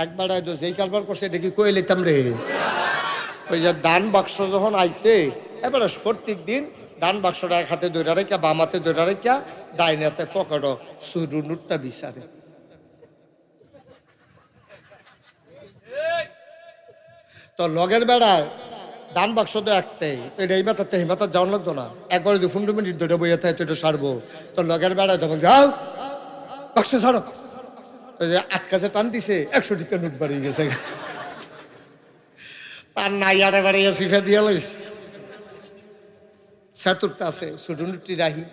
একবার আয় তো যেই কারবার করছে এটা কি কই লইতাম রে। ওই যে দান বাক্স যখন আইছে এবারে প্রত্যেক দিন দান বাক্সটা এক হাতে ধরে রেখা বাম হাতে ধরে রেখা ডাইনে হাতে পকেটও শুরু নোটটা বিচারে। তো লগের বেড়ায় দান বাক্স তো একটাই, তো এটা এই মাথাতে এই মাথা যাওয়ার লাগতো না, একবারে 2 মিনিট ধরে বইয়ে থাকে তো এটা সারবো। তো লগের বেড়ায় তখন যাও বাক্স ছাড়ো, ওই যে আটকাছে টান দিছে 100 টাকা নোট বাড়িয়ে গেছে। তার নাই আরে বাড়িয়ে সিফে দিয়ে লাইছে সাতুরটা আছে সুডুনুটি রাহি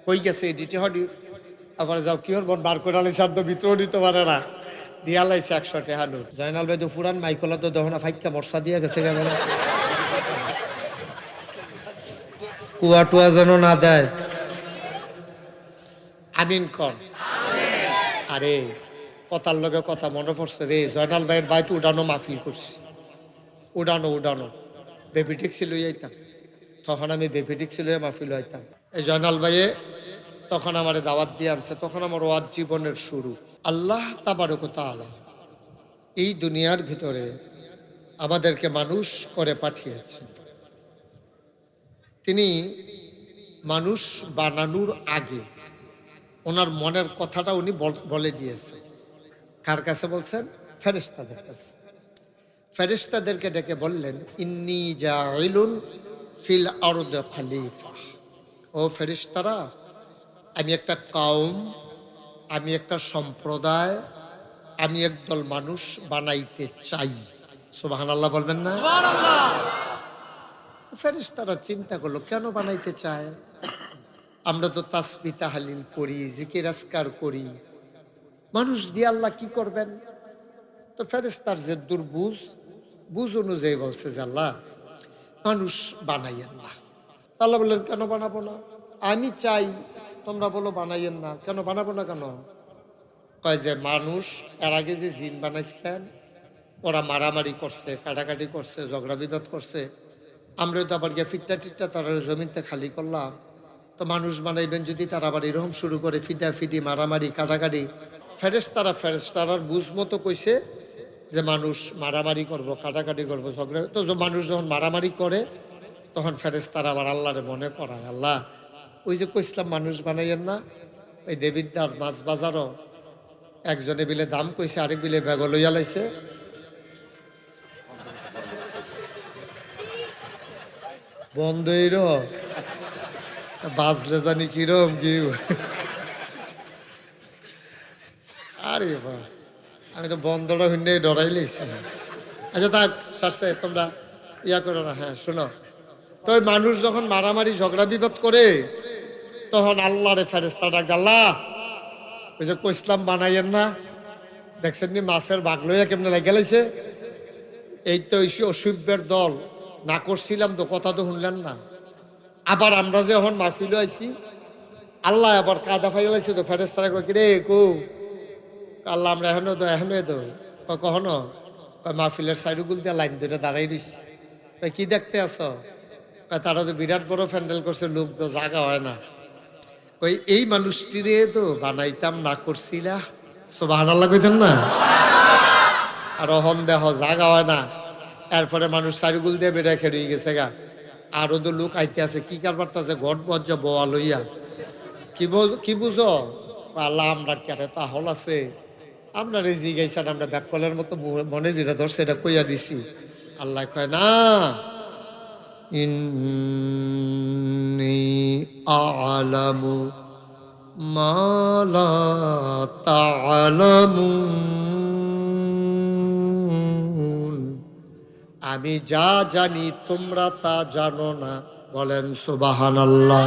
কই গেছে এডিটে হডি আবার যাও কি হর বার করে আলাই শব্দ ভিতরেও দিতে পারে না, দিয়া লাইছে 100 টাকা নোট। জয়নাল ভাই তো ফুরান মাইকলা তো দহনা ফাইকা বর্ষা দিয়া গেছে গেল কুয়া টুয়া যেন না দেয়। আমিন কর। আরে কথার লগে কথা মনে পড়ছে রে, জয়নাল ভাইয়ের বাইতে উড়ানো মাহফিল করছি, উড়ানো বেবিটিক্সি লই আইতাম, তখন আমি বেবিটিক্সি লইয়া মাহফিল হইতাম। এই জয়নাল ভাইয়ে তখন আমার দাওয়াত দিয়ে আনছে, তখন আমার ওয়াজ জীবনের শুরু। আল্লাহ তাবারক ওয়া তাআলা এই দুনিয়ার ভিতরে আমাদেরকে মানুষ করে পাঠিয়েছে। তিনি মানুষ বানানোর আগে ওনার মনের কথাটা উনি বলে দিয়েছে। কার কাছে বলছেন? ফেরেশতাদের কাছে। ফেরেশতাদেরকে ডেকে বললেন, ইন্নী জাইলুন ফিল আরদি খলিফা। ও ফেরেশতারা, আমি একটা কওম, আমি একটা সম্প্রদায়, আমি একদল মানুষ বানাইতে চাই। সুবহানাল্লাহ বলবেন না? ফেরেশতারা চিন্তা করলো কেন বানাইতে চায়? আমরা তো তাসবিহ তাহলিল করি, জিকির আজকার করি, মানুষ দিয়ে আল্লাহ কি করবেন? তো ফেরেশতার যে বুঝ অনুযায়ী বলছে যে আল্লাহ মানুষ বানাইয়েন না। আল্লাহ বললেন কেন বানাবো না? আমি চাই, তোমরা বলো বানাইয়েন না। কেন বানাবো না কেন? কয় যে মানুষ এর আগে যে জিন বানাইছিলেন ওরা মারামারি করছে, কাটাকাটি করছে, ঝগড়া বিবাদ করছে, আমরাও তো আবার গিয়ে ফিটটা টিটটা তারা জমিনতে খালি করলাম। তো মানুষ বানাইবেন যদি তারা আবার এরকম শুরু করে ফিটাফিটি মারামারি কাটাকাটি। ফেরেশতারার বুঝ মতো কইছে যে মানুষ মারামারি করবো, কাটাকাটি করবো, ঝগড়া। তো মানুষ যখন মারামারি করে তখন ফেরেশতারা আবার আল্লাহরে মনে করায়, আল্লাহ ওই যে কইসলাম মানুষ বানাইয়েন না, ওই দেবিদ্দার মাছ বাজারও একজনে বিলে দাম কইছে, আরেক বিলে ব্যাগ লইয়া লাইছে। বন্ধই বাজলে জানি কিরম কি। আরে বা আমি তো বন্ধটা হইলে ডরাই লাইছি। আচ্ছা থাক সারছে, তোমরা ইয়া করো না। হ্যাঁ শোনো, তো ওই মানুষ যখন মারামারি ঝগড়া বিবাদ করে তখন আল্লাহরে ফেরেশতা ডাক, আল্লাহ ওই যে কইসলাম বানাইয়েন না, দেখছেন নি মাছের ভাগ লইয়া কেমনে লাগে লাইছে। এই তো অসভ্যের দল না করছিলাম তো, কথা তো শুনলেন না। আবার আমরা যে এখন মাহফিল আইছি আল্লাহ আবার কায়দা ফাইলাইছে। তো ফেরেশতারা কই রে কো আল্লাহ আমরা এখনো কখনো মাহফিলের সাইডুগুল দিয়ে লাইন ধরে দাঁড়াই রইছি। কি দেখতে আস? তারা তো বিরাট বড় প্যান্ডেল করছে, লোক তো জায়গা হয় না। ওই এই মানুষটিরে তো বানাইতাম না করছিলা। সুবহানাল্লাহ কইতেন না? আর অহন দেহ জায়গা হয় না, এরপরে মানুষ সাইডুগুল দিয়ে বেড়ে খেয়ে গেছে গা। আরো তো লোক আইতে আছে, কি কারবারটা যে ঘট বজ্জা বোয়া লইয়া কি বুঝো? আল্লাহ আমরা কেটে তা হল আছে, আমরা রেজি গাইছেন, আমরা ব্যাককলের মতো মনে যেটা ধরছে এটা কইয়া দিছি। আল্লাহ কয় না, ইন্নী আ'লামু মা লা তা'লামুন, আমি যা জানি তোমরা তা জানো না। বলেন সুবহানাল্লাহ।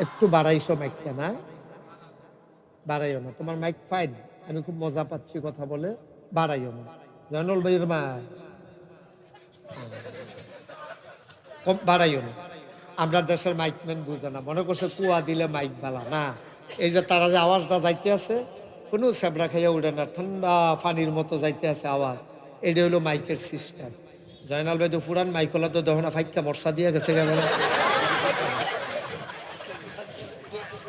একটু বাড়াইছো মাইকটা না? বাড়াইও না, তোমার মাইক ফাইন, আমি খুব মজা পাচ্ছি কথা বলে, বাড়াইও না। জয়নুল ভাইয়ের মা বাড়াইও না। আমরা দেশের মাইকম্যান বুঝে না, মনে করছে কুয়া দিলে মাইক বালা না। এই যে তারা যে আওয়াজটা যাইতে আছে কোনো সেবড়া খাইয়া উঠে না, ঠান্ডা পানির মতো যাইতে আছে আওয়াজ, এটা হলো মাইকের সিস্টেম। জয়নাল ভাই তো ফুরান মাইক হলো তো দহনা ফাইকা বর্ষা দিয়ে গেছে গেল,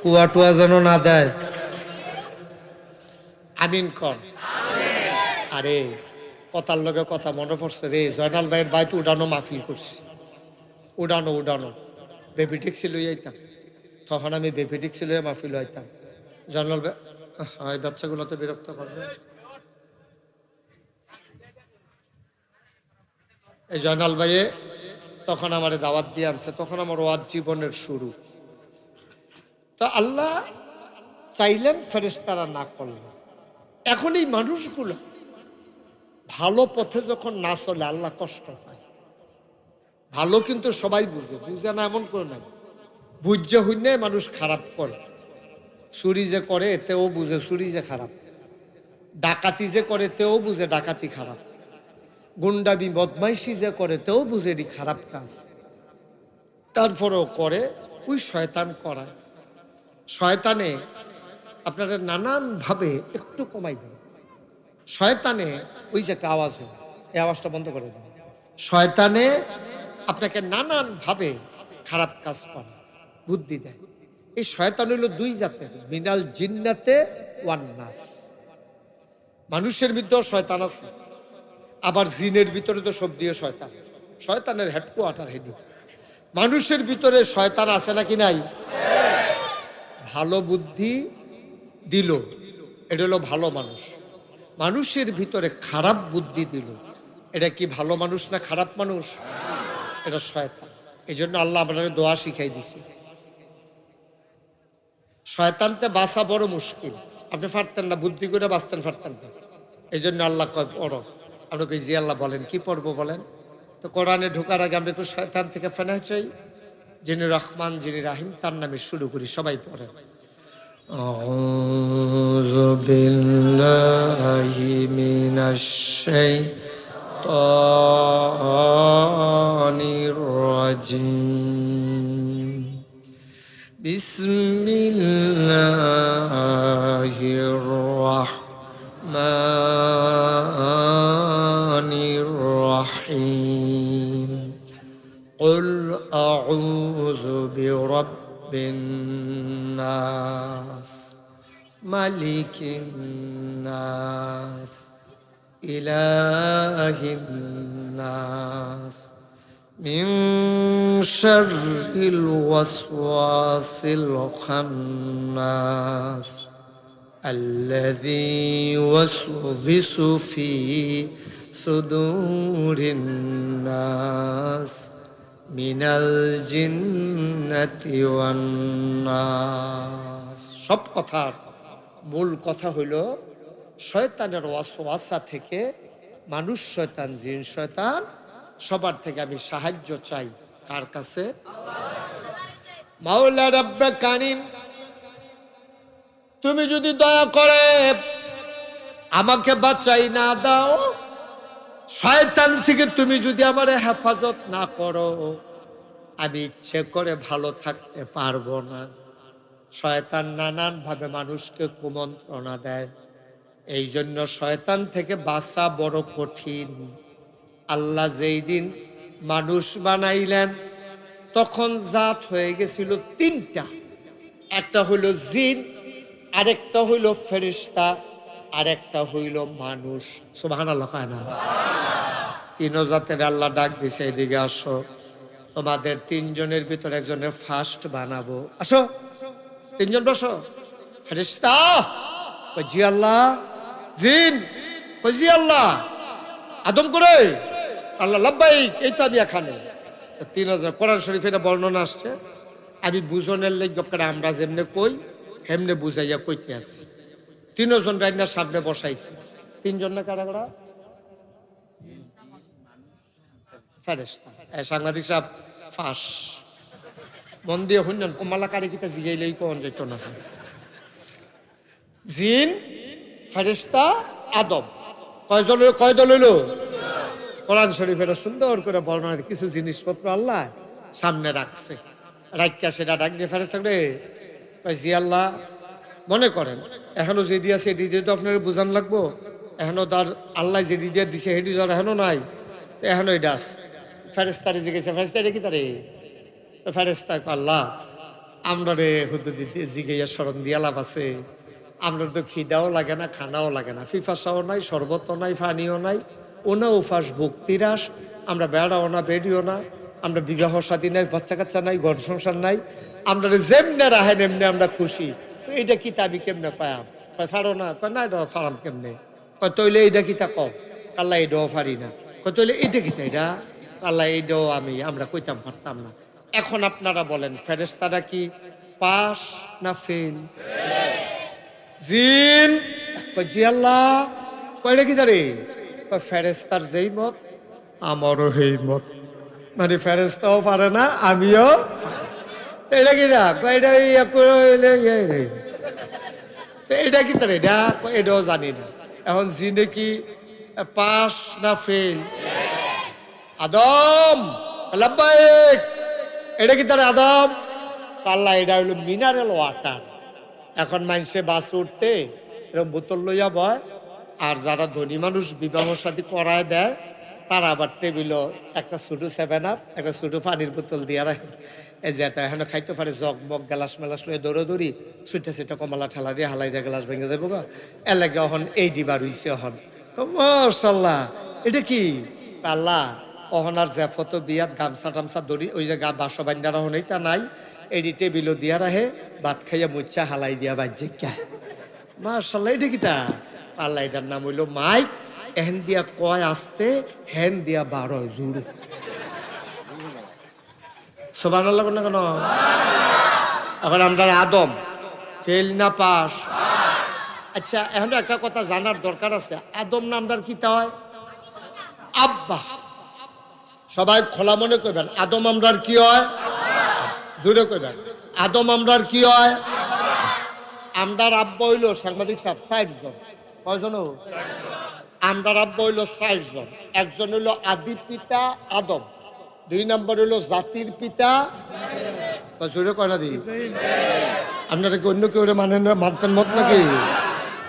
কুয়া টুয়া যেন না দেয়। আমিন কর। আরে কথার লগে কথা মনে পড়ছে রে, জয়নাল ভাইয়ের বাইতে উড়ানো মাহফিল করছি, উড়ানো বেবি ট্যাক্সি লই আইতাম, তখন আমি বেবি ট্যাক্সি লইয়া মাহফিল আইতাম। জয়নাল ভাই এই বাচ্চাগুলো তো বিরক্ত করবে। এই জয়নাল ভাইয়ে তখন আমার দাওয়াত দিয়ে আনছে, তখন আমার ওয়াজ জীবনের শুরু। তো আল্লাহ চাইলেন, ফেরেশতারা না করলেন। এখন এই মানুষগুলো ভালো পথে যখন না চলে আল্লাহ কষ্ট পায়। ভালো কিন্তু সবাই বুঝে না এমন করে নাই, বুঝে হইনে মানুষ খারাপ করে। চুরি যে করে এতেও বুঝে চুরি যে খারাপ, ডাকাতি যে করে তেও বুঝে ডাকাতি খারাপ, গুন্ডাবি বদমাইশি যে করে তেও বুঝে এটি খারাপ কাজ, তারপরেও করে। ওই শয়তান করায়। শয়তানে আপনারা নানান ভাবে একটু কমাই দেন। শয়তানে ওই যে একটা আওয়াজ হয়, এই আওয়াজটা বন্ধ করে দেন। শয়তানে আপনাকে নানান ভাবে খারাপ কাজ করে, বুদ্ধি দেয়। এই শয়তান হইল দুই জাতের, মিনাল জিন্নাতে ওয়ান নাস। মানুষের ভিতরেও শয়তান আছে, আবার জিনের ভিতরে তো সব দিয়ে শয়তান। শয়তানের হেডকোয়ার্টার হেডি। মানুষের ভিতরে শয়তান আছে নাকি নাই? ভালো বুদ্ধি দিল, এটা হলো ভালো মানুষ। মানুষের ভিতরে খারাপ বুদ্ধি দিল, এটা কি ভালো মানুষ না খারাপ মানুষ? এটা শয়তান। এই জন্য আল্লাহ আপনাদের দোয়া শিখাই দিছে। শয়তানতে বাঁচা বড় মুশকিল, আপনি পারতেন না, বুদ্ধি করে বাঁচতেন পারতেন না। এই জন্য আল্লাহ কয় পড়ো। আমরা কই জি আল্লাহ বলেন, কি পড়বো বলেন? তো কোরআনে ঢোকার আগে আমরা একটু শয়তান থেকে ফেনা চাই। যিনি রহমান, যিনি রাহিম, তার নামে শুরু করি। সবাই পড়েন। আউযু বিল্লাহি মিনাশ শাইতানির রাজিম। বিসমিল্লাহির রাহমানির রাহিম। قل أعوذ برب الناس ملك الناس إله الناس من شر الوسواس الخناس الذي يوسوس في صدور الناس মিনাল জিন্নাতি ওয়ান নাস। সব কথার মূল কথা হইল শয়তানের ওয়াসওয়াসা থেকে, মানুষ শয়তান, জিন শয়তান, সবার থেকে আমি সাহায্য চাই। কার কাছে? মাওলা রব্বে কারিম, তুমি যদি দয়া করে আমাকে বাঁচাই না দাও, শয়তান থেকে তুমি যদি আমারে হেফাজত না করো, আমি ইচ্ছে করে ভালো থাকতে পারবো না। শয়তান নানান ভাবে মানুষকে কুমন্ত্রণা দেয়, এই জন্য শয়তান থেকে বাঁচা বড় কঠিন। আল্লাহ যেই দিন মানুষ বানাইলেন তখন জাত হয়ে গেছিল তিনটা। একটা হইল জিন, আরেকটা হইল ফেরেশতা, আরেকটা হইল মানুষ। সুবহানাল্লাহ। তিন জাতের আল্লাহ ডাক দিছে, এদিকে আসো, তোমাদের তিনজনের ভিতরে একজনের ফার্স্ট বানাবো। আসো, তিনজন বসো। ফেরেশতা জি আল্লাহ। জিন জি আল্লাহ। আদম করে আল্লাহ লাব্বাইক, এই তো আমি এখানে। 3000 কোরআন শরীফে এটা বর্ণনা আসছে। আমি বুঝনের লেগে আমরা যেমনে কই হেমনে বুঝাইয়া কইতে আসছি। 3 জন রাইনার সামনে বসাইছে। 3 জন না কারা কারা? ফেরেশতা। সাংবাদিক সাহেব ফাঁস মন দিয়ে শুনলেন, কমালা কারি কিতা জিগাইলেই কোন যেত না। জিন, ফেরেশতা, আদম, কয় দল হইল? কোরআন শরীফ এটা সুন্দর করে বর্ণনা, কিছু জিনিসপত্র আল্লাহ সামনে রাখছে। রাখিয়া সেটা ডাক দিয়ে ফেরেশতা রে জি আল্লাহ, মনে করেন এখনো যেটি আছে এটি দিয়ে তো আপনার বোঝান লাগবো। এখনো তার আল্লাহ যেটি দিয়ে দিছে সেটি তো এখনো নাই, এখনো এটা আছে। ফেরেশতারে জিজ্ঞেস, ফেরেশতা কি তারে? ফেরেশতা আল্লাহ আমরা রে হুদুদ জিগাইয়া স্মরণ দিয়া লাভ আছে, আমরা তো খিদাও লাগে না, খানাও লাগে না, ফিফাসাও নাই, শরবতও নাই, পানিও নাই, ওনা উফাস ভক্তিরাস, আমরা বেড়াও না, বেরিও না, আমরা বিবাহ শাদী নাই, বাচ্চা কাচ্চা নাই, ঘর সংসার নাই, আমরা যেমনে রাহেন এমনি আমরা খুশি। তো এইটা কিতা আমি কেমনে পায়াম? কয় ফারো না? কয় না, এটা ফারাম কেমনে? কয় তৈলে এইটা কিতা কও? কাল্লা এটাও পারি না। কয় তৈলে এইটা কিতা? এটা কাল্লা এইটাও আমরা কইতাম পারতাম না। এখন আপনারা বলেন ফেরেশতারা কি পাস না ফেল? জিন কয় জি আল্লাহ। কয়টা কি দাঁড়ে? কয় ফেরেশতার যেই মত আমারও সেই মত, মানে ফেরেশতাও পারে না, আমিও। তো এটা কি দা? কয় এটা তো এটা কি তার? এটা এটাও জানি না। এখন জিনে কি পাস না ফেল? আদম লাব্বাইক, এটা কি তার আদম? আল্লাহ এটা হইলো মিনারেল ওয়াটার। এখন মানুষে বাস উঠতে এরকম বোতল লইয়া বয়, আর যারা ধনী মানুষ বিবাহ শাদী করায় দেয় তারা আবার টেবিলও একটা ছোটো 7 আপ, একটা ছোটো পানির বোতল দিয়ে রাখে। এই যে এখন খাইতে পারে জগ মগ গ্লাস মেলাস লইয়া দৌড়ি ছুটে ছুটে কমলা ঠেলা দিয়ে হালাই দিয়ে গ্লাস ভেঙে দেবো গা। এর লাগে এখন এই ডিবার হইছে। এখন মাশাল্লাহ, এটা কি আল্লাহ অহনার যে ফটো বিয়াত গামছা টামছা দড়ি ওই যে বাসা বান্দারা হনেই তা নাই, এডি টেবিলও দিয়া রাহে, ভাত খাইয়া মুচ্ছা হালাই দিয়া বাজে কে। মাশাল্লাহ, এটা কি তা? আল্লাহ এটার নাম হইল মাইক। এহেন দিয়া কয় আসতে, হেন দিয়া 12 জুড়ে। সুবহানাল্লাহ না কেন? এখন আমরা আদম ফেল না পাস? আচ্ছা, এখন একটা কথা জানার দরকার আছে, আদম নামটার কি তা হয়? আব্বা। সবাই খোলা মনে করবেন, আদম আমরার কি হয়? জুড়ে কইবেন, আদম আমরার কি হয়? আমরার আব্বা হইল সাংবাদিক সাহেব 60 জন। কয়জন? আমরার আব্বা হইল 60 জন। একজন হইল আদি পিতা আদম, 2 নম্বর হইল জাতির পিতা। জুড়ে কয় না দি? আপনারা কি অন্য কেউ মানেন মানতেন মত নাকি?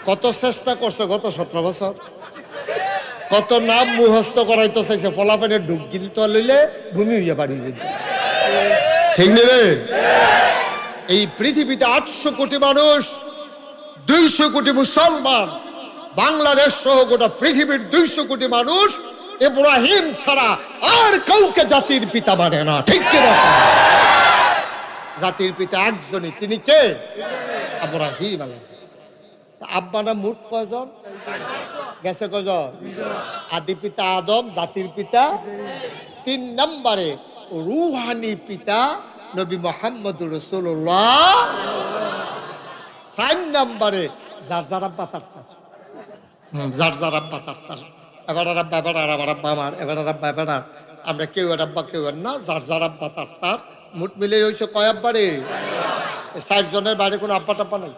কত চেষ্টা করছে গত 17 বছর, কত নাম মুখস্থ করাইতে চাইছে, ফলাফেনের ডুব গিল তো লইলে ভূমি হইয়া বাড়ি যেত। ঠিক নেবে? এই পৃথিবীতে 800 কোটি মানুষ, 200 কোটি মুসলমান, বাংলাদেশ সহ গোটা পৃথিবীর 200 কোটি মানুষ ইব্রাহিম ছাড়া আর কাউকে জাতির পিতা মানে না। ঠিক কিনা? জাতির পিতা একজনই, তিনি কে? ইব্রাহিম আলাইহিস সালাম। আব্বা না মোট কয়জন গেছে? কয়জন? আদি পিতা আদম, জাতির পিতা 3 নম্বরে রুহানি পিতা নবী মুহাম্মদুর রাসূলুল্লাহ। 4 নম্বরে যার যার আব্বা তার তার, যার যার আব্বা তার তার। এবার আব্বা এবার আমার আব্বা আমার, এবার আব্বা এবার আমরা কেউ আর আব্বা কেউ আর না, যার যার আব্বা তার তার। মোট মিলে হয়েছে কয় আব্বা রে? 60 জনের বাইরে কোনো আব্বা টাব্বা নাই।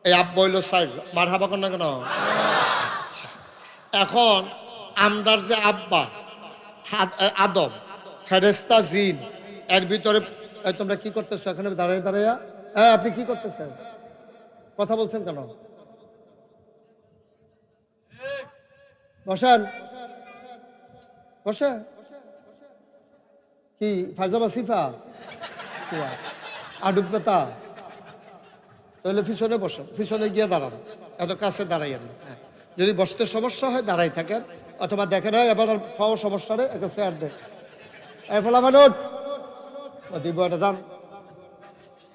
এই আব্বা হইল 60 জন। মারহাবা কর না কেন? এখন আমরার যে আব্বা আদম, ফেরেশতা, জিন, এর ভিতরে তোমরা কি করতেছো এখানে দাঁড়ায় দাঁড়াইয়া? হ্যাঁ, আপনি কি করতেছেন? কথা বলছেন কেন? বসেন, বসে। কি ফাইজামা সিফা আডুব বেতা? তাহলে পিছনে বসেন, পিছনে গিয়ে দাঁড়ান, এত কাছে দাঁড়াইয়েন না। যদি বসতে সমস্যা হয় দাঁড়াই থাকেন, অথবা দেখেন হয় এবার পাওয়া সমস্যা রে একটা চেয়ার দেন। এই ফলা মানুষ দিব এটা যান।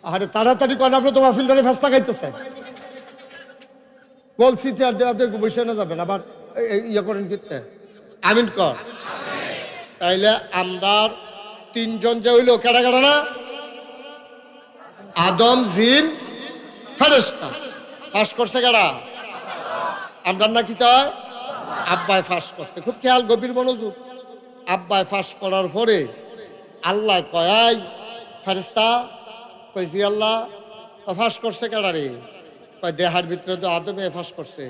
আরে তাড়াতাড়ি করেন, আপনি তোমার ফিল্টারে ফেস্তা খাইতেছে। বলছি চেয়ার দিয়ে আপনি বসে না যাবেন, আবার ইয়ে করেন কিনতে। আমিন কর। তাইলে আমরা 3 জন যে হইলো কেডা কেডা না? আদম, জিন, ফেরেশতা। ফাঁস করছে কেডা? আমরা না কি তাই? আব্বায় ফাঁস করছে। খুব খেয়াল, গভীর মনোযোগ। আব্বায় ফাঁস করার পরে আল্লাহ কয় ফেরেশতা, কই জি আল্লাহ। ফাঁস করছে কেডা রে? কয় দেহার ভিতরে তো আদমে ফাঁস করছে।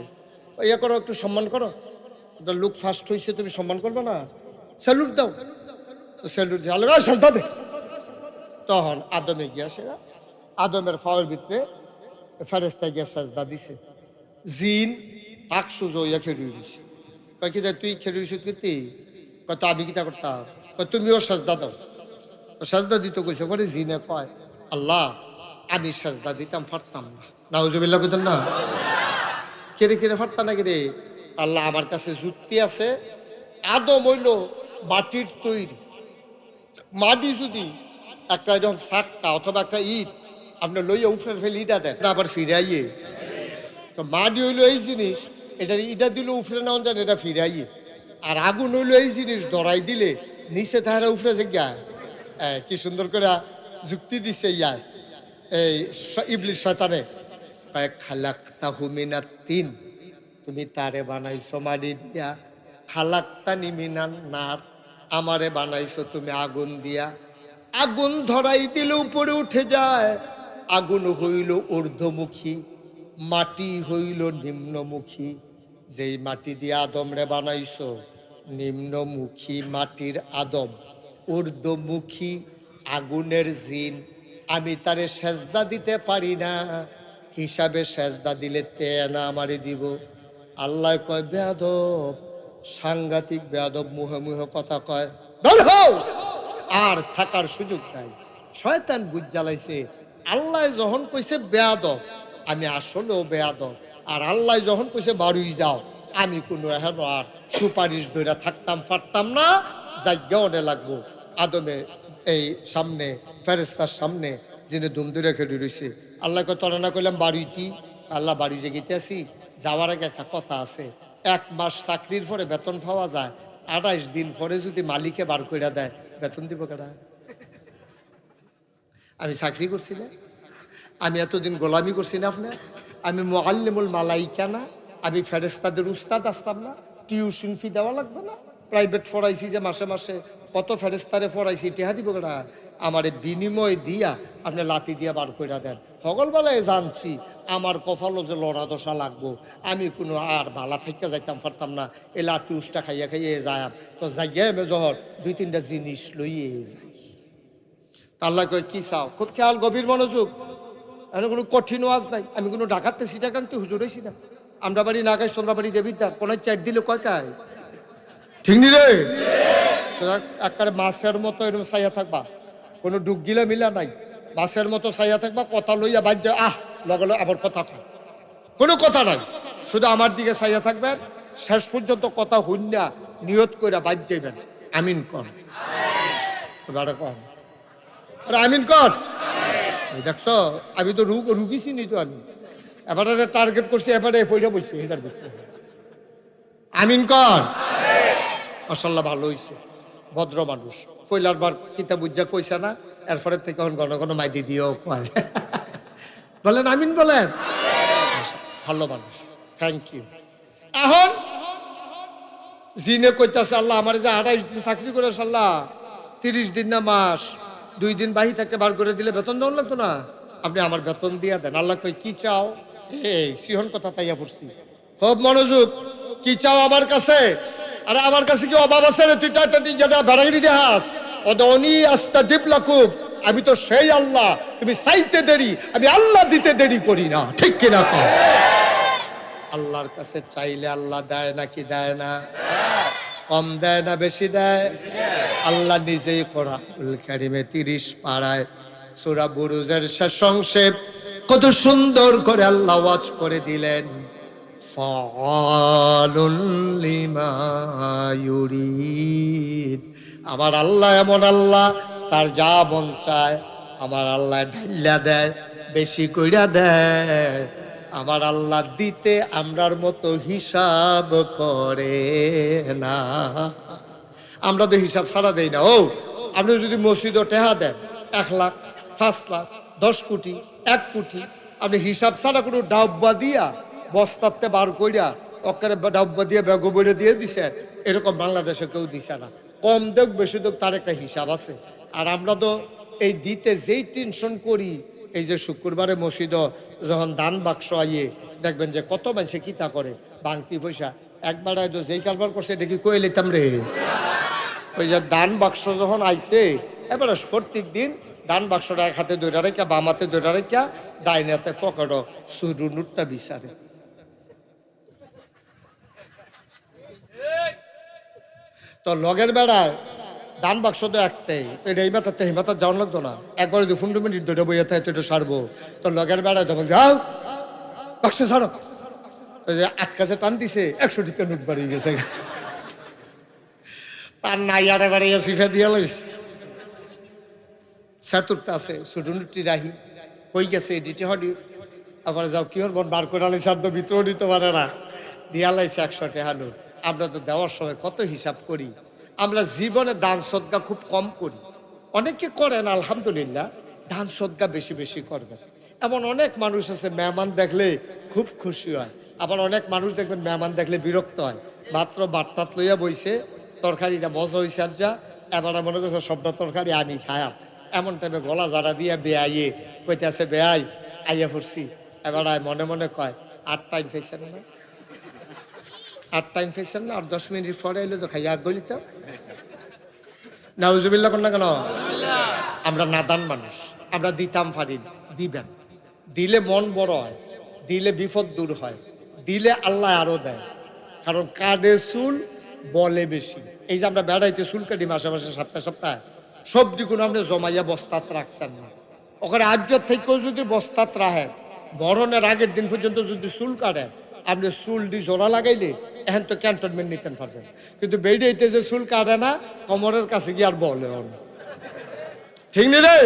ইয়ে করো, একটু সম্মান করো। একটা লোক ফার্স্ট হয়েছে, তুমি সম্মান করবে না? স্যালুট দাও। স্যালুট দিয়ে আল্লাহ সাজদা দে। তখন আদমে গিয়া সেরা আদমের ফাওয়ার ভিতরে ফেরেশতা গিয়া সাজদা দিছে। জিন আকসুজ হইয়া খেড়ে দিছে। কয় কি তুই খেড়ে দিছ কি? কত আমি কিতা করতাম? তুমিও সাজদা দাও। সাজদা দিতে কইছে। পরে জিনে কয় আল্লাহ আমি সাজদা দিতাম পারতাম না, নাউজুবিল্লাহ কইতেন না? কেড়ে কেড়ে ফাটতা না কেড়ে? আল্লাহ আমার কাছে যুক্তি আছে। আদম হইল মাটির তৈরি। মাটি যদি একটা এরকম সাক্কা অথবা একটা ইট আপনি লইয়া উফরে ফেলে ইটা দেন, আবার ফিরাইয়ে। তো মাটি হইলো এই জিনিস, এটা ইটা দিলে উফরে নেওয়া যায়, এটা ফিরাইয়ে। আর আগুন হইলো এই জিনিস, ধরাই দিলে নিচে তাহারা উফরে যে গা। কি সুন্দর করে যুক্তি দিচ্ছে ইয়ার এই ইবলিস শয়তানে। খালাক্তাহু মিনাত তিন, তুমি তারে বানাইছো মাটি দিয়া। খালাক্তানি মিনান নার, আমারে বানাইছো তুমি আগুন দিয়া। আগুন ধরাই দিলে উপরে উঠে যায়। আগুন হইল ঊর্ধ্বমুখী, মাটি হইল নিম্নমুখী। যেই মাটি দিয়ে আদমরে বানাইছো, নিম্নমুখী মাটির আদম, ঊর্ধ্বমুখী আগুনের জিন। আমি তারে সেজদা দিতে পারি না, হিসাবে সেজদা দিলে তেনা আমারে দিব। আল্লাহ কয় বেয়াদব, সাংঘাতিক বেয়াদব, মুহে মুহে কথা কয়, বের হও। আর থাকার সুযোগ নাই। শয়তান বুঝ জ্বালাইছে, আল্লাহ যখন কইছে বেয়াদব, আমি আসলেও বেয়াদব। আর আল্লাহ যখন কইছে বাড়ুই যাও, আমি কোনো এখন আর সুপারিশ ধরে থাকতাম পারতাম না, যাজ্ঞা অনে লাগবো। আদমে এই সামনে ফেরেস্তার সামনে যিনি দুম ধরে খেলে রয়েছে, আল্লাহকে তরে না করলাম বাড়িটি। আল্লাহ বাড়ি যে গেতে আসি, যাওয়ার আগে একটা কথা আছে, 1 মাস চাকরির পরে বেতন পাওয়া যায়, 28 দিন পরে যদি মালিকে বার করে দেয়, বেতন দিব কেডা? আমি চাকরি করছি না? আমি এতদিন গোলামি করছি না আপনার? আমি মুআল্লিমুল মালাইকা না? আমি ফেরেস্তাদের উস্তাদ আসতাম না? টিউশন ফি দেওয়া লাগবে না? প্রাইভেট পড়াইছি যে মাসে মাসে, কত ফেরেস্তারে পড়াইছি, টেহা দিব কেডা? আমারে বিনিময় দিয়া আপনি লাতি দিয়া বার করে দেন। সকলবেলায় জানছি আমার কপালও যে লড়া দশা লাগবো, আমি কোনো আর ভালা থাইকা যাইতাম পারতাম না। এই লাতি উষ্টা খাইয়া খাইয়ে যায়, তো যাইয়া এমে জহর 2-3টা জিনিস লইয়ে যাই। আল্লাহ কয় কি চাও? খুব খেয়াল, গভীর মনোযোগ। এখন কোনো কঠিন ওয়াজ নাই। আমি কোনো ডাকাতে সিটাকান্তি হুজুর হয়েছি না। আমরা বাড়ি না গাইছ, তোমরা বাড়ি দেবিদ্দার, কোনো চার দিলে কয় কায়? ঠিক নি রে? একবারে মাছের মতো এরকম ছাইয়া থাকবা, কোনো ডুব গিলা মিলা নাই। মাছের মতো ছাইয়া থাকবা, কথা লইয়া বাজ যায়, আহ লগে লগে আবার কথা কয়, কোনো কথা নাই। শুধু আমার দিকে ছাইয়া থাকবেন, শেষ পর্যন্ত কথা হইনা নিয়ত করে বাজ যাইবেন। আমিন কর, কর, আরে আমিন কর। দেখছো, আমি তো রুগী চিনি তো। আমি এবারে টার্গেট করছি, এবারে পয়সা বসছি এটার বসছে। আমিন কর। মাশাআল্লাহ, ভালো হয়েছে, ভদ্র মানুষ। পয়লার বার কিতাব বুঝা কইছে না, এরপরে থেকে এখন ঘন ঘন মাইদি দিয়েও কয়। বলেন আমিন, বলেন। ভালো মানুষ, থ্যাংক ইউ। এখন জিনে কইতাছে, আল্লাহ আমার যে 28 দিন চাকরি করে, আল্লাহ 30 দিন না মাস, 2 দিন বাহি থাকতে বার করে দিলে বেতন দেওয়া লাগতো না? আপনি আমার বেতন দিয়া দেন। আল্লাহ কই কি চাও? এই সিহন কথা তাইয়া পড়ছি, খুব মনোযোগ। কি চাও আমার কাছে? আরে আমার কাছে কি অভাব আছে রে? তুই টাটাটি যাদা বেড়াগিরি দেহাস, অদনি আস্তাজিব লাকুম। আমি তো সেই আল্লাহ, তুমি চাইতে দেরি, আমি আল্লাহ দিতে দেরি করি না, ঠিক কিনা কও? আল্লাহর কাছে চাইলে আল্লাহ দেয় নাকি দেয় না? কম দেয় না বেশি দেয়? আল্লাহ নিজেই কোরআনুল কারীমে 30 পারায় সূরা বুরুজের শেষ অংশে কত সুন্দর করে আল্লাহ ওয়াজ করে দিলেন, ফাআলুল লিমা ইউরিদ। আমার আল্লাহ এমন আল্লাহ, তার যা মন চায় আমার আল্লাহ ঢাইলা দেয়, বেশি কইরা দেয়। আমার আল্লাহ দিতে আমরার মতো হিসাব করে না। আমরা তো হিসাব ছাড়া দেই না। ও আপনি যদি মসজিদে টেহা দেন 1 লাখ, 5 লাখ, 10 কোটি, 1 কোটি, আপনি হিসাব ছাড়া কোনো ডাব্বা দিয়া বস্তাতে বার কইরা ওখানে ডাব্বা দিয়ে ব্যাগ বইরে দিয়ে দিছে, এরকম বাংলাদেশে কেউ দিছে না। কম দেখ বেশি দেখ, তার একটা হিসাব আছে। আর আমরা তো এই দিতে যেই টেনশন করি, এই যে শুক্রবারে মসজিদে যখন দান বাক্স আইয়ে দেখবেন যে কত মানুষে কিতা করে, বাংতি পয়সা একবার হয়তো যেই কারবার করছে এটা কি কয়ে লিতাম রে। ওই যে দান বাক্স যখন আইছে, এবারে প্রত্যেক দিন দান বাক্সটা এক হাতে ধরে রেখা, বাম হাতে ধরে রেখা, ডাইন হাতে পকেটও শুরু নোটটা বিচারে। তো লগের বেড়ায় দান বাক্স তো একটাই, এই মাথাতে এই মাথা যাওয়ার লাগতো না, একবারে 2 মিনিট ধরে বইয়া থাকে তো এটা সারবো। তো লগের বেড়ায় তখন যাও বাক্স ছাড়ো। ওই যে আটকাছে টান দিছে, 100 টাকা নোট বাড়িয়ে গেছে। তার নাই আরে বাড়িয়ে সিফে দিয়ে লাইছে। সাতুরটা আছে সুটুনুটি রাহি কই গেছে এডিটে হডি। আবার যাও কি হর বার করে আলাইছে, আর তো ভিতরেও দিতে পারে না, দিয়া লাইছে 100 টাকা নোট। আমরা তো দেওয়ার সময় কত হিসাব করি। আমরা জীবনে দান সদকা খুব কম করি। অনেকে করেন আলহামদুলিল্লাহ, দান সদকা বেশি বেশি করবেন। এমন অনেক মানুষ আছে মেহমান দেখলে খুব খুশি হয়, আবার অনেক মানুষ দেখবেন মেহমান দেখলে বিরক্ত হয়। মাত্র বাট্টাত লইয়া বইছে, তরকারিটা মজা হয়েছে, আর যা এবার মনে করছে সবটা তরকারি আমি খায়াম। এমন টাইমে গলা জারা দিয়ে বেআইয়ে কইতে আছে, বেআই আইয়া পড়ছি। এবার মনে মনে কয়, 8 টাইম ফেলছেন না, 8 টাইম ফেলছেন না, আর 10 মিনিট পরে এলে তো খাইয়া গলিত। নাউজুবিল্লাহ কর না কেন? আমরা নাদান মানুষ, আমরা দিতাম পারি না। দিবেন, দিলে মন বড় হয়, দিলে বিপদ দূর হয়, দিলে আল্লাহ আরো দেয়। কারণ কার্ডে চুল বলে বেশি। এই যে আমরা বেড়াইতে চুল কাটি মাসে মাসে সপ্তাহে সপ্তাহে, সবজি কোনো আপনি জমাইয়া বস্তাত রাখছেন না। ওখানে আজ্জত থেকেও যদি বস্তাত রাখেন, মরণের আগের দিন পর্যন্ত যদি চুল কাটেন, আপনি চুল দিয়ে জোড়া লাগাইলে এখন তো ক্যান্টনমেন্ট নিতে পারবেন। কিন্তু বেড়াইতে যে চুল কাটে না, কোমরের কাছে গিয়ে আর বলে না, ঠিক নেই রে?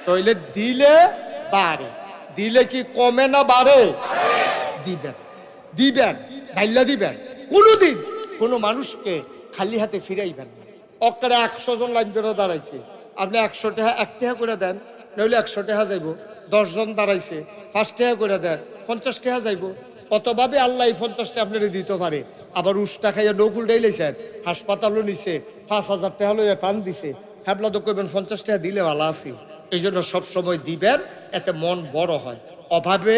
তাইলে দিলে বাড়ে, দিলে কি কমে না বাড়ে? দিবেন, দিবেন, ঢাইলা দিবেন। কোনোদিন কোনো মানুষকে খালি হাতে ফিরাইবেন না। অকারে 100 জন লাইন বেরো দাঁড়াইছে, আপনি 100 টাকা 1 টাকা করে দেন, নইলে 100 টাকা যাইব। 10 জন দাঁড়াইছে, 5 টাকা করে দেন, 50 টাকা যাইব। কতভাবে আল্লাহ 50 টাকা আপনারা দিতে পারে। আবার উষ্টা খাইয়া নৌকুল ডাইলেছেন, হাসপাতালও নিছে, 5000 টাকা লইয়া টান দিছে, হ্যাবলা তো কইবেন 50 টাকা দিলে ভালো আছি। এই জন্য সবসময় দিবেন, এতে মন বড় হয়। অভাবে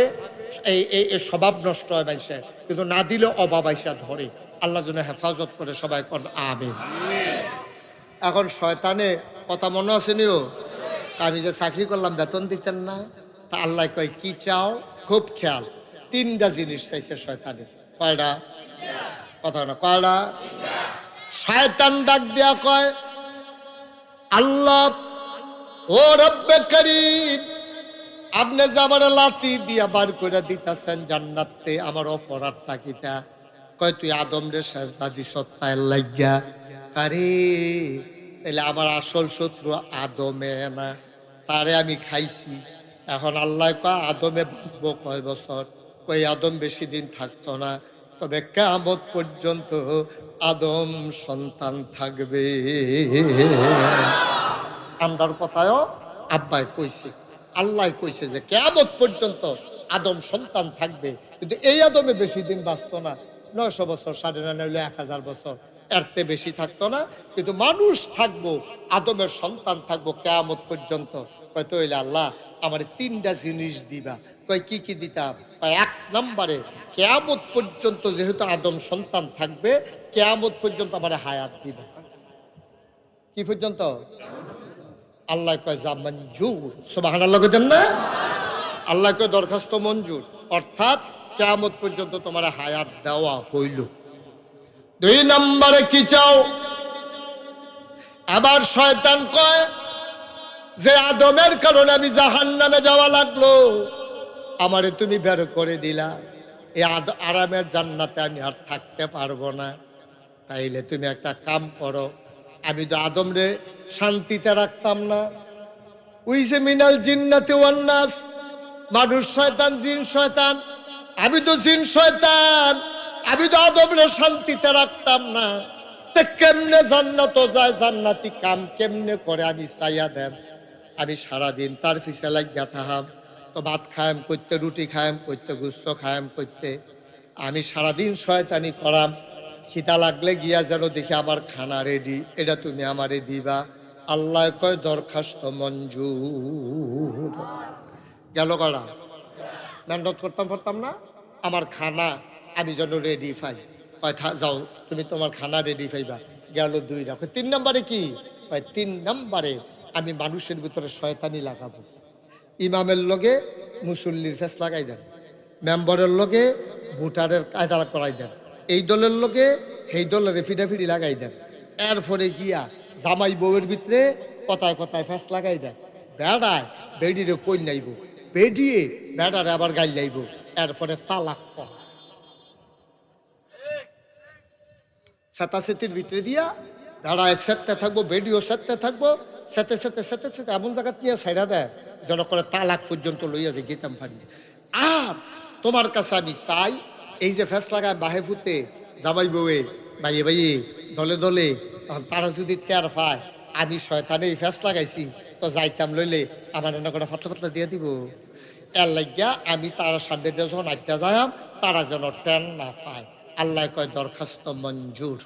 এই স্বভাব নষ্ট হয় মানুষের, কিন্তু না দিলে অভাব আইসা ধরে। আল্লাহ যেন হেফাজত করে, সবাই কর আমিন। এখন শয়তানে কথা মনে আসেনিও, আমি যে চাকরি করলাম বেতন দিতেন না, তা আল্লাহ কয় কি চাও, খুব খেয়াল। 3টা জিনিস চাইছে শয়তানে। কয়টা? কথা না, কয়টা? শয়তান ডাক দেয়া কয়, আল্লাহ ও রব্বে করিম, আপনি যে আমার লাথি দিয়া বার করে দিতেছেন জান্নাতে, আমার অপরাধটা কিটা? কয় তুই আদম রে সেজদা দিছ তাই লাগিয়া। আরে তাহলে আমার আসল শত্রু আদমে না, তারে আমি খাইছি। এখন আল্লাহ কয় আদমে বাঁচবো কয় বছর? কই আদম বেশি দিন থাকতো না, তবে কিয়ামত পর্যন্ত আদম সন্তান থাকবে। আমরার কথায়ও আব্বাই কইছে, আল্লাহ কইছে যে কিয়ামত পর্যন্ত আদম সন্তান থাকবে। কিন্তু এই আদমে বেশি দিন বাঁচতো না, 900 বছর, 9.5 হইলে 1000 বছর, এরতে বেশি থাকতো না। কিন্তু মানুষ থাকবো, আদমের সন্তান থাকবো কিয়ামত পর্যন্ত। কয়তো হইলে আল্লাহ আমার 3টা জিনিস দিবা। কয় কি কি দিতাম? 1 নম্বরে কিয়ামত পর্যন্ত যেহেতু আদম সন্তান থাকবে, কিয়ামত পর্যন্ত আমার হায়াত দিবা। কি পর্যন্ত? আল্লাহ কয় যা মঞ্জুর, সুবহানাল্লাহ কইতেন না? আল্লাহ কয় দরখাস্ত মঞ্জুর, অর্থাৎ কিয়ামত পর্যন্ত তোমার হায়াত দেওয়া হইল। 2 নম্বরে কি চাও? আবার শয়তান কয় যে আদমের কারণে আমি জাহান্নামে যাওয়া লাগলো, আমারে তুমি বের করে দিলা, এই আরামের জান্নাতে আমি আর থাকতে পারবো না। তাইলে তুমি একটা কাম করো, আমি তো আদম রে শান্তিতে রাখতাম না। ওই যে মিনাল জিন্নাতি ওয়ান নাস, মানুষ শয়তান, জিন শয়তান, আমি তো জিন শয়তান, আমি তো আদম রে শান্তিতে রাখতাম না। তে কেমনে জান্নাত যায়, জান্নাতি কাম কেমনে করে আমি চাইয়া দেব। আমি সারাদিন তার পিছে লাগিয়া থাকাম, তো ভাত খায়াম করতে, রুটি খায়াম করতে, গুস্ত খায়াম করতে, আমি সারাদিন শয়তানি করাম। খিদা লাগলে গিয়া যেন দেখি আমার খানা রেডি, এটা তুমি আমারে দিবা। আল্লাহ কয় দরখাস্ত মঞ্জুর। গেল কড়া, মেহনত করতাম না, আমার খানা আমি যেন রেডি পাই। কয় যাও তুমি তোমার খানা রেডি পাইবা। গেল 2 রাখো। 3 নম্বরে কি? 3 নম্বরে আমি মানুষের ভিতরে শয়তানি লাগাবো। ইমামের লগে মুসল্লির ফেস লাগাই দেন, মেম্বারের লগে ভোটারের কায়দা করাই দেন, এই দলের লোকে সেই দলের ফিটাফিটি লাগাই দেন। এরপরে গিয়া জামাই বউয়ের ভিতরে কথায় কথায় ফেস লাগাই দেন। বেড়ায় বেডিরে কই নাইব, বেডিয়ে বেড়ারে আবার গাই লাইব। এরপরে তালাক করা। সেতাসেতির ভিতরে দিয়া দাঁড়ায় সেতে থাকবো, ভিডিও সেতে থাকবো, সেতে সেতে সেতে সেতে এমন জায়গা নিয়ে সাইরা দেয় যেন করে তালাক পর্যন্ত লইয়া যে গেতাম পারি। আর তোমার কাছে আমি চাই, এই যে ফেস লাগায় বাহে ফুতে জামাই বউয়ে বাইয়ে বাইয়ে দলে দলে, তখন তারা যদি টের পায় আমি শয়তানে এই ফেস লাগাইছি, তো যাইতাম লইলে আমার এনে করে ফাতলা ফাতলা দিয়ে দিব। এর লাগিয়া আমি তারা সামনে দিয়ে যখন আটটা যাইম, তারা যেন টেন না পায়। আল্লাহ কয় দরখাস্ত মঞ্জুর।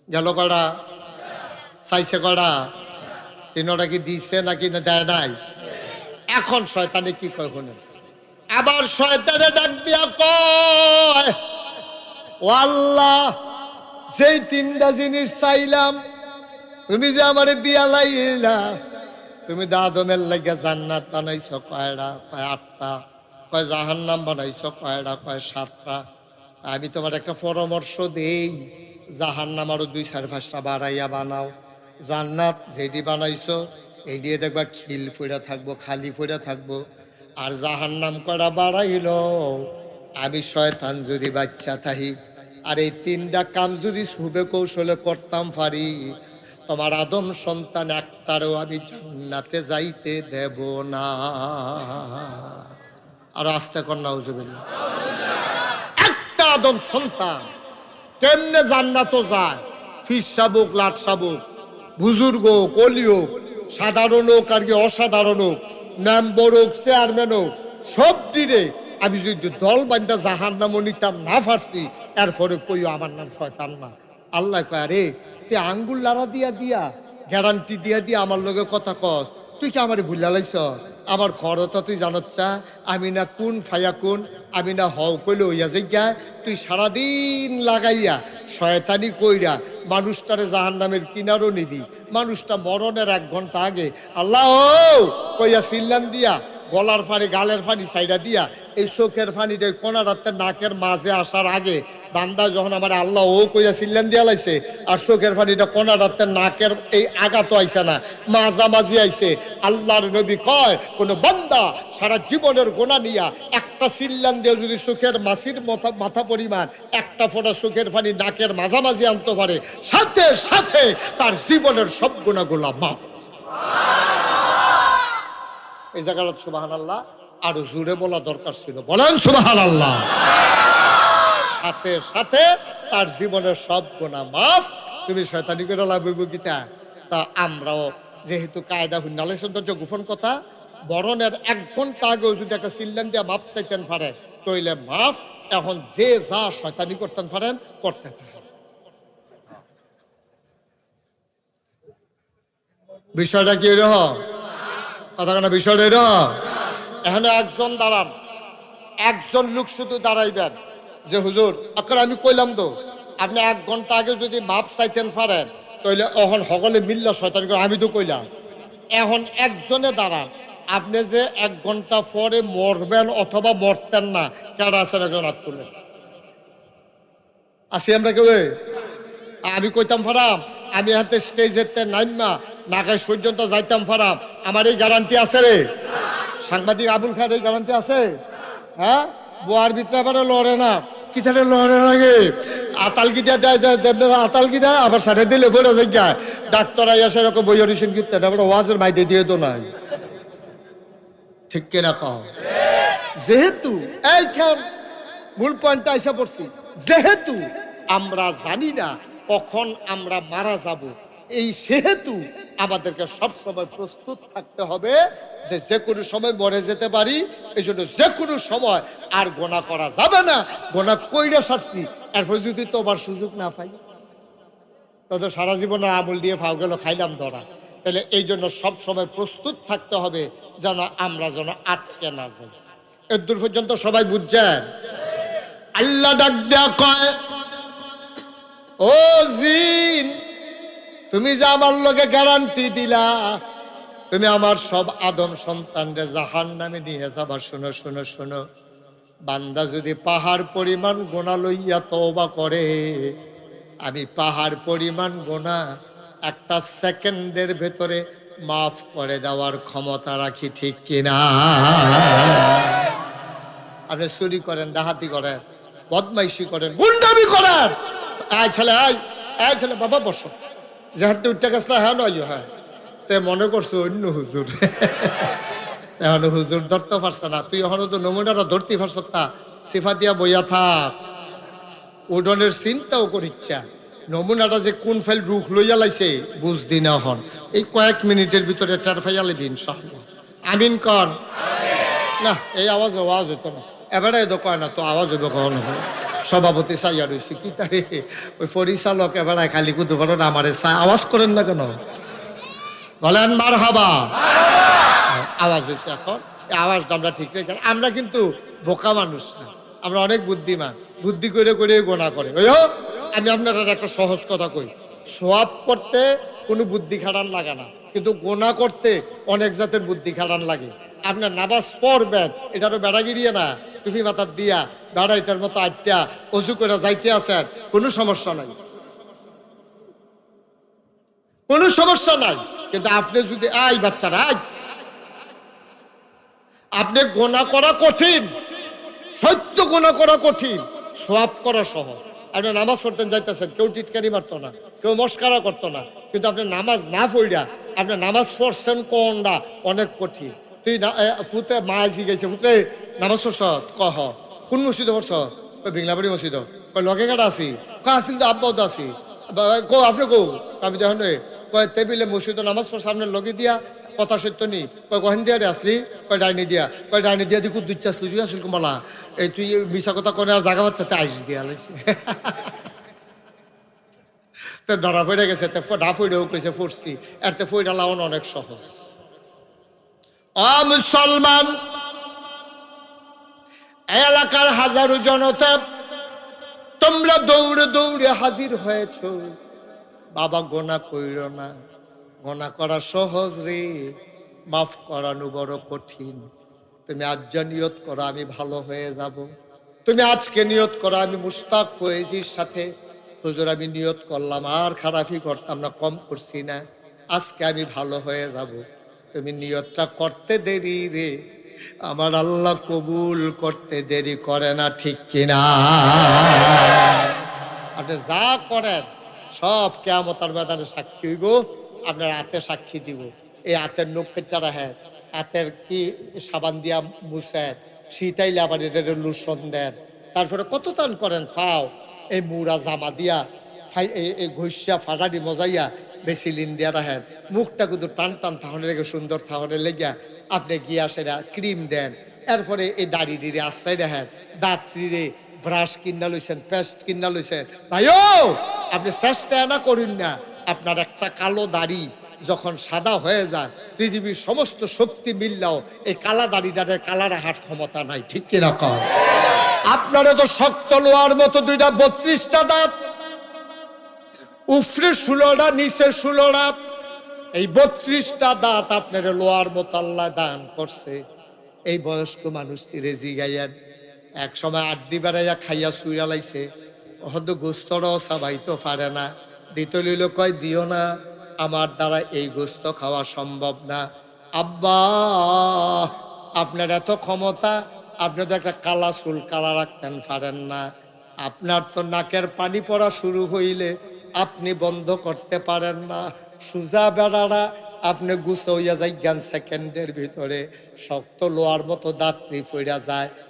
গেল কড়া চাইছে কড়া, তিনটা কি দিছে নাকি না দেয় নাই? এখন শয়তানে কি কয় শুনেন, আবার শয়তানে ডাক দিয়া কয়, ও আল্লাহ, যেই তিনটা জিনিস চাইলাম তুমি যে আমারে দিয়া লাইলা, তুমি আদমের লাগে জান্নাত বানাইছো কয়টা? কয় 8টা। কয় জাহান্নাম বানাইছো কয়টা? কয় 7টা। আমি তোমার একটা পরামর্শ দেই, জাহান্নাম আরো 2-4-5টা বাড়াইয়া বানাও। জান্নাত যেটি বানাইছো এই দিয়ে দেখবা খিল ফুড়া থাকবো, খালি ফুড়া থাকবো। আর জাহান্নাম করা বাড়াইল আমি শয়তান যদি বাচ্চা থাকি, আর এই 3টা কাম যদি শুভে কৌশলে করতাম পারি, তোমার আদম সন্তান একটারও আমি জান্নাতে যাইতে দেব না। আর আস্তে কর নাউজুবিল্লাহ। একটা আদম সন্তান কেমনে জান্নাতও যায়? ফিস শাবুক, লাট শাবুক, বুজুর্গ কলিও, সাধারণ হোক আর কি অসাধারণ হোক, মেম্বর হোক চেয়ারম্যান হোক, সব দিনে আমি যদি দল বান্ধা জাহান্নামও নিতাম না পারছি, এরপরে কইও আমার নাম শয়তান না। আল্লাহ কয়, আরে তুই আঙ্গুল লাড়া দিয়া দিয়া গ্যারান্টি দিয়া দিয়া আমার লগে কথা কস, তুই কি আমারে ভুলা লাইছ? আমার খরতা তুই জানচ্ছা, আমি না কোন ফায়া কোন, আমি না হও কইলে হইয়া যাইয়া, তুই সারাদিন লাগাইয়া শয়তানি কইরা মানুষটারে জাহান্নামের কিনারও নিবি। মানুষটা মরণের 1 ঘন্টা আগে আল্লাহ কইয়া সিল্লান দিয়া গলার ফানি গালের ফানি সাইডা দিয়া এই চোখের ফানিটা কোনা রাতের নাকের মাঝে আসার আগে বান্দা যখন আমার আল্লাহ কইয়া সিল্লান দিয়া লাইছে, আর চোখের ফানিটা কোনা রাতের নাকের এই আঘাত আইছে না, মাঝামাঝি আইছে। আল্লাহর নবী কয়, কোন বান্দা সারা জীবনের গোনা নিয়া একটা সিল্লান দিয়ে যদি চোখের মাসির মাথা পরিমাণ একটা ফোঁটা চোখের ফানি নাকের মাঝামাঝি আনতে পারে, সাথে সাথে তার জীবনের সব গুনাহগুলো মাফ। এই জায়গাটা সুবহানাল্লাহ আরো জোরে বলা দরকার ছিল, বলেন সুবহানাল্লাহ। সাথে সাথে তার জীবনের সব গুনাহ মাফ। তুমি শয়তানি করে লাভইব কিতা? তা আমরাও যেহেতু কায়দা হুন্নালেছেন তো গোপন কথা, বরণের 1 ঘন্টা আগেও যদি একটা সিল্লান দিয়া মাপ চাইতেন পারেন তইলে মাফ। এখন যে যা শয়তানি করতেন পারেন করতে থাকেন। বিষয়টা কি এরকম? কথা কেন বিষয়টা এরকম? এখানে একজন দাঁড়ান, একজন লোক শুধু দাঁড়াইবেন যে হুজুর আকার আমি কইলাম তো আপনি 1 ঘন্টা আগে যদি মাপ চাইতেন পারেন তাইলে এখন সকলে মিল্লা শয়তানি করে, আমি তো কইলাম। এখন একজনে দাঁড়ান, আপনি যে 1 ঘন্টা পরে মরবেন অথবা মরতেন না, কেডা আছেন? একজন হাত তুললেন। আসি আমরা কেউ? আমি কইতাম ফারাম আমি হাতে স্টেজেতে নাইমা নাকাশ পর্যন্ত যাইতাম ফারাম, আমার এই গ্যারান্টি আছে রে? সাংবাদিক আবুল খায়ের এই গ্যারান্টি আছে? হ্যাঁ, বোয়ার ভিতরে আবার লড়ে না, কিসারে লড়ে লাগে, আতালকি দেয় আতালকি দেয়, আবার সাড়ে দিলে ফেরে যাই ডাক্তার আইয়া সেরকম বইয়ের করতে আবার ওয়াজের মাইতে দিয়ে তো নাই। ঠিক কিনা কও? যেহেতু এইখান মূল পয়েন্টটা এসে পড়ছি, যেহেতু আমরা জানি না কখন আমরা মারা যাব, এই সেহেতু আমাদেরকে সবসময় প্রস্তুত থাকতে হবে যে যে কোনো সময় মরে যেতে পারি। এই জন্য যে কোনো সময় আর গোনা করা যাবে না। গোনা কইরা সারছি, এরপর যদি তোমার সুযোগ না পাই তাদের সারা জীবনের আমল দিয়ে ফাও গেল খাইলাম ধরা। তাহলে এই জন্য সবসময় প্রস্তুত থাকতে হবে যেন আমরা যেন আটকে না যাই। এর দূর পর্যন্ত সবাই বুঝছেন? আল্লাহ ডাক দেয়া কয়, ও জিন, তুমি যে আমার লগে গ্যারান্টি দিলা তুমি আমার সব আদম সন্তানরে জাহান্নামে নিয়ে যাবা। শোনো শোনো শোনো, বান্দা যদি পাহাড় পরিমাণ গোনা লইয়া তওবা করে, আমি পাহাড় পরিমাণ গোনা 1 সেকেন্ডের ভেতরে মাফ করে দেওয়ার ক্ষমতা রাখি। ঠিক কিনা? আপনি চুরি করেন, ডাহাতি করেন, বদমাইশি করেন, গুন্ডামি করেন, আয় ছেলে আয়, আয় ছেলে বাবা বসো, যেহেতু উঠতে গেছে হ্যাঁ নয় হ্যাঁ, তে মনে করছো অন্য হুজুর। এখন হুজুর ধরতে পারছে না, তুই এখন তো নমুনাটা ধরতে পারছ তা সিফা দিয়া বইয়া থাক, উডনের চিন্তাও করিচ্ছা, নমুনাটা যে কোন ফাইল রুখ লইয়া লাইছে বুঝদি না, হন এই কয়েক মিনিটের ভিতরে টের ফাইয়া লিবি ইনশাআল্লাহ। আমিন কন না, এই আওয়াজ হইতো না, এবারে তো কয় না তো আওয়াজ হইব কখন হয়। সভাপতি চাইয়া রয়েছে কি তারে ওই পরিচালক এবারে খালি কুতু করেন আমারে আওয়াজ করেন না কেন, বলেন মার হাবা। আওয়াজ হয়েছে এখন, এই আওয়াজটা আমরা ঠিক রেখে, আমরা কিন্তু বোকা মানুষ না, আমরা অনেক বুদ্ধিমান, বুদ্ধি করে করে গোনা করে। আমি আপনার একটা সহজ কথা কই, সোয়াব করতে কোনো বুদ্ধি খাটান লাগে না, কিন্তু গোনা করতে অনেক জাতের বুদ্ধি খাটান লাগে। আপনার নামাজ পড়বেন, এটারও বেড়াগিরিয়ে না, টুপি মাথার দিয়া বেড়াইতের মতো আটটা অজু করে যাইতে আছেন, কোনো সমস্যা নাই, কোনো সমস্যা নাই। কিন্তু আপনি যদি আই বাচ্চারা আই, আপনি গোনা করা কঠিন, সত্য গোনা করা কঠিন, সোয়াব করা সহজ। আপনি নামাজ পড়তেন যাইতেছেন, কেউ টিটকারি মারতো না, কেউ মস্কারা করতো না, কিন্তু আপনি নামাজ না পড়া আপনি নামাজ পড়ছেন কোনটা অনেক কঠিন। তুই ফুতে মা আসি গেছে, ফুতে নামাজ পড়ছ কহ কোন মসজিদে পড়ছ, বিংলাবাড়ি মসজিদ, কয় লগে কাটা আছি, আসিল তো আব্বাও তো আছি, কো আপনি কো, আমি দেখুন কয় টেবিলে মসজিদে নামাজ পড়ছে আপনার লগে দিয়া, কথা সত্য নি, কয় গহেন দিয়া রে আসলি, কয় ডাইনি দিয়া, কয় ডাইনি দিয়া দি খুব দুচ্ছা আসলি, তুই আসল কমলা এই তুই মিশা কথা কোনে আর জাগা বাচ্চাতে আইস দিয়া লাইছে। তো ধরা পড়ে গেছে, ডা ফইরেও কইছে পড়ছি, এরতে ফইরা লাউন অনেক সহজ। অ মুসলমান, এলাকার হাজারো জনতা তোমরা দৌড়ে দৌড়ে হাজির হয়েছ, বাবা গোনা কইর না, গোনা করা সহজ রে, মাফ করানো বড় কঠিন। তুমি আজ নিয়ত করো আমি ভালো হয়ে যাব, তুমি আজকে নিয়ত করো আমি মুশতাক ফয়েজির সাথে, হুজুর আমি নিয়ত করলাম আর খারাপই করতাম না, কম করছি না, আজকে আমি ভালো হয়ে যাব। তুমি নিয়তটা করতে দেরি রে, আমার আল্লাহ কবুল করতে দেরি করে না, ঠিক কিনা? আপনি যা করেন সব কিয়ামতের ময়দানে সাক্ষী হইব, আপনার হাতে সাক্ষী দিব। এই হাতের নখের চারা, হ্যাঁ হাতের কি সাবান দিয়া মুছেন, শীতাইলে আবার এটা লুসন দেন, তারপরে কত টান করেন ফাও, এই মুড়া জামা দিয়া এই ঘষিয়া ফাটাডি মজাইয়া বেসিলিন দিয়া রাখেন, মুখটা কিন্তু টান টান থাহনে লেগে সুন্দর থাহনে লেগিয়া আপনি গিয়া সেটা ক্রিম দেন, এরপরে এই দাড়ি ডিরে আশ্রয় রাখেন, দাঁত রে ব্রাশ কিনা লইছেন, পেস্ট কিনা লইছেন। ভাইও আপনি চেষ্টা না করুন না, আপনার একটা কালো দাড়ি যখন সাদা হয়ে যায়, পৃথিবীর সমস্ত শক্তি মিললেও এই কালা দাড়িটারে কালা রাখার ক্ষমতা নাই, ঠিক কিনা কর? আপনারা তো শক্ত লোহার মতো দুইটা 32টা দাঁত, উপরে 16টা নিচে 16টা, এই 32টা দাঁত আপনার লোহার মতো আল্লাহ দান করছে। এই বয়স্ক মানুষটি রেজি গাইয়ান এক সময় আড্ডি বেড়াইয়া খাইয়া শুইয়া লাইছে, হয়তো গোস্তরও সবাই তো পারে না, দিতে লইল কয় দিও না, আমার দ্বারা এই গোস্ত খাওয়া সম্ভব না। আব্বা আপনার এত ক্ষমতা, আপনি তো একটা কালা চুল কালা রাখতেন পারেন না, আপনার তো নাকের পানি পড়া শুরু হইলে আপনি বন্ধ করতে পারেন না, সুজা বেড়ারা আপনি গুছাইয়া যাই জ্ঞান সেকেন্ডের ভিতরে, শক্ত লোহার মতো দাঁতরি পড়া যায়,